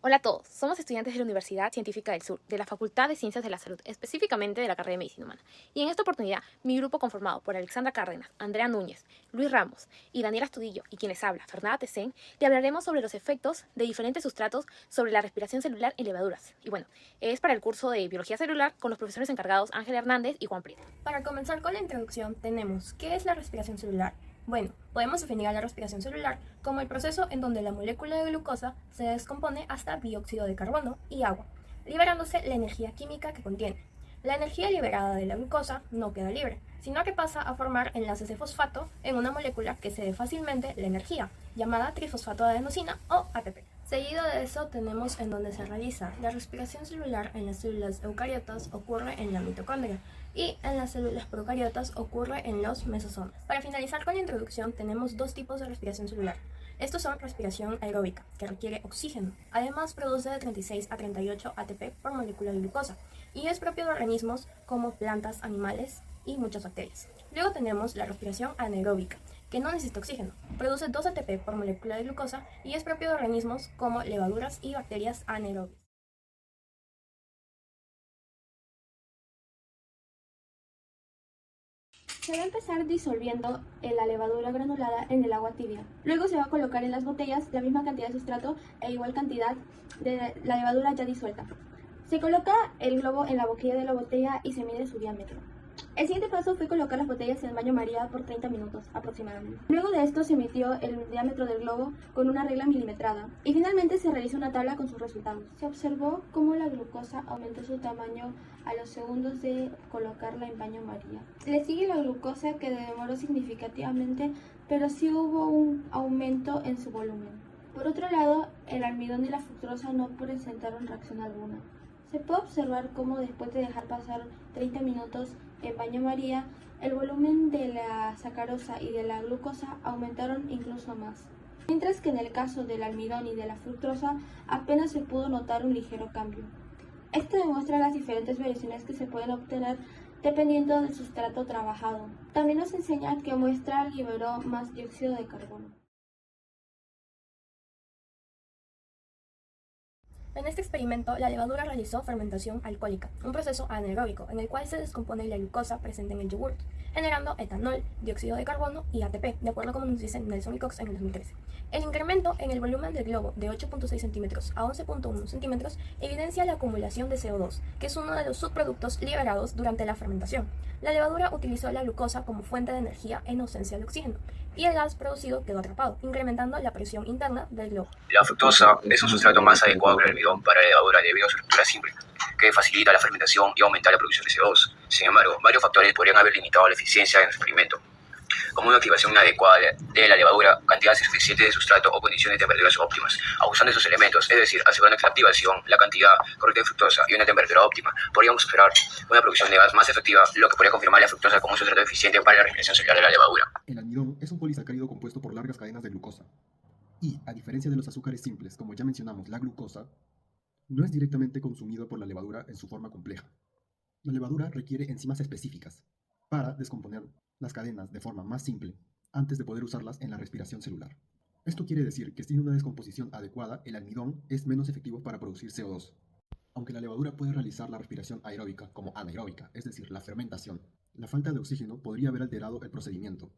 Hola a todos, somos estudiantes de la Universidad Científica del Sur, de la Facultad de Ciencias de la Salud, específicamente de la carrera de Medicina Humana. Y en esta oportunidad, mi grupo conformado por Alexandra Cárdenas, Andrea Núñez, Luis Ramos y Daniel Astudillo, y quien les habla, Fernanda Tecén, le hablaremos sobre los efectos de diferentes sustratos sobre la respiración celular en levaduras. Y bueno, es para el curso de Biología Celular con los profesores encargados Ángel Hernández y Juan Prieto. Para comenzar con la introducción tenemos ¿qué es la respiración celular? Bueno, podemos definir a la respiración celular como el proceso en donde la molécula de glucosa se descompone hasta dióxido de carbono y agua, liberándose la energía química que contiene. La energía liberada de la glucosa no queda libre, sino que pasa a formar enlaces de fosfato en una molécula que cede fácilmente la energía, llamada trifosfato de adenosina o ATP. Seguido de eso tenemos en donde se realiza la respiración celular en las células eucariotas ocurre en la mitocondria y en las células procariotas ocurre en los mesosomas. Para finalizar con la introducción tenemos dos tipos de respiración celular. Estos son respiración aeróbica, que requiere oxígeno. Además produce de 36 a 38 ATP por molécula de glucosa y es propio de organismos como plantas, animales y muchas bacterias. Luego tenemos la respiración anaeróbica, que no necesita oxígeno. Produce 2 ATP por molécula de glucosa y es propio de organismos como levaduras y bacterias anaerobias. Se va a empezar disolviendo la levadura granulada en el agua tibia. Luego se va a colocar en las botellas la misma cantidad de sustrato e igual cantidad de la levadura ya disuelta. Se coloca el globo en la boquilla de la botella y se mide su diámetro. El siguiente paso fue colocar las botellas en el baño María por 30 minutos aproximadamente. Luego de esto se midió el diámetro del globo con una regla milimetrada y finalmente se realizó una tabla con sus resultados. Se observó cómo la glucosa aumentó su tamaño a los segundos de colocarla en baño María. Le sigue la glucosa, que demoró significativamente, pero sí hubo un aumento en su volumen. Por otro lado, el almidón y la fructosa no presentaron reacción alguna. Se puede observar cómo después de dejar pasar 30 minutos en baño María, el volumen de la sacarosa y de la glucosa aumentaron incluso más. Mientras que en el caso del almidón y de la fructosa apenas se pudo notar un ligero cambio. Esto demuestra las diferentes variaciones que se pueden obtener dependiendo del sustrato trabajado. También nos enseña que muestra liberó más dióxido de carbono. En este experimento, la levadura realizó fermentación alcohólica, un proceso anaeróbico en el cual se descompone la glucosa presente en el yogurt, generando etanol, dióxido de carbono y ATP, de acuerdo con nos dicen Nelson y Cox en el 2013. El incremento en el volumen del globo de 8.6 centímetros a 11.1 centímetros evidencia la acumulación de CO2, que es uno de los subproductos liberados durante la fermentación. La levadura utilizó la glucosa como fuente de energía en ausencia de oxígeno, y el gas producido quedó atrapado, incrementando la presión interna del globo. La fructosa es un sustrato más adecuado que el almidón para la levadura debido a su estructura simple, que facilita la fermentación y aumenta la producción de CO2. Sin embargo, varios factores podrían haber limitado la eficiencia en el experimento, como una activación inadecuada de la levadura, cantidad insuficiente de sustrato o condiciones de temperaturas óptimas. Abusando de esos elementos, es decir, asegurando que la activación, la cantidad correcta de fructosa y una temperatura óptima, podríamos esperar una producción de gas más efectiva, lo que podría confirmar la fructosa como un sustrato eficiente para la respiración celular de la levadura. El almidón es un polisacárido compuesto por largas cadenas de glucosa. Y, a diferencia de los azúcares simples, como ya mencionamos, la glucosa, no es directamente consumido por la levadura en su forma compleja. La levadura requiere enzimas específicas para descomponer las cadenas de forma más simple antes de poder usarlas en la respiración celular. Esto quiere decir que sin una descomposición adecuada, el almidón es menos efectivo para producir CO2. Aunque la levadura puede realizar la respiración aeróbica como anaeróbica, es decir, la fermentación, la falta de oxígeno podría haber alterado el procedimiento.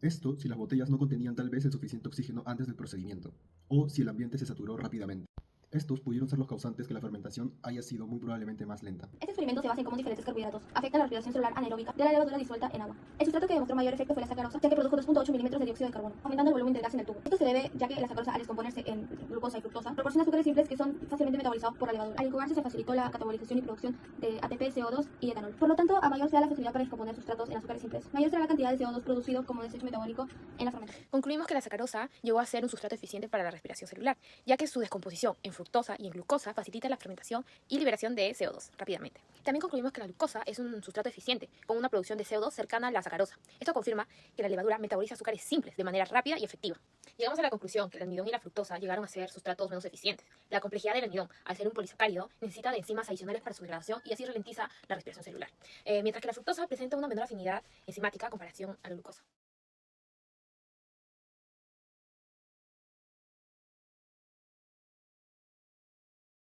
Esto si las botellas no contenían tal vez el suficiente oxígeno antes del procedimiento, o si el ambiente se saturó rápidamente. Estos pudieron ser los causantes que la fermentación haya sido muy probablemente más lenta. Este experimento se basa en cómo diferentes carbohidratos afectan la respiración celular anaeróbica de la levadura disuelta en agua. El sustrato que demostró mayor efecto fue la sacarosa, ya que produjo 2.8 milímetros de dióxido de carbono, aumentando el volumen del gas en el tubo. Esto se debe ya que la sacarosa, al descomponerse en glucosa y fructosa, proporciona azúcares simples que son fácilmente metabolizados por la levadura. Al incubarse se facilitó la catabolización y producción de ATP, CO2 y etanol. Por lo tanto, a mayor sea la facilidad para descomponer sustratos en azúcares simples, mayor será la cantidad de CO2 producido como desecho metabólico en la fermentación. Concluimos que la sacarosa llegó a ser un sustrato eficiente para la respiración celular, ya que su descomposición en fructosa y en glucosa facilita la fermentación y liberación de CO2 rápidamente. También concluimos que la glucosa es un sustrato eficiente, con una producción de CO2 cercana a la sacarosa. Esto confirma que la levadura metaboliza azúcares simples de manera rápida y efectiva. Llegamos a la conclusión que el almidón y la fructosa llegaron a ser sustratos menos eficientes. La complejidad del almidón, al ser un polisacárido, necesita de enzimas adicionales para su degradación y así ralentiza la respiración celular. Mientras que la fructosa presenta una menor afinidad enzimática a comparación a la glucosa.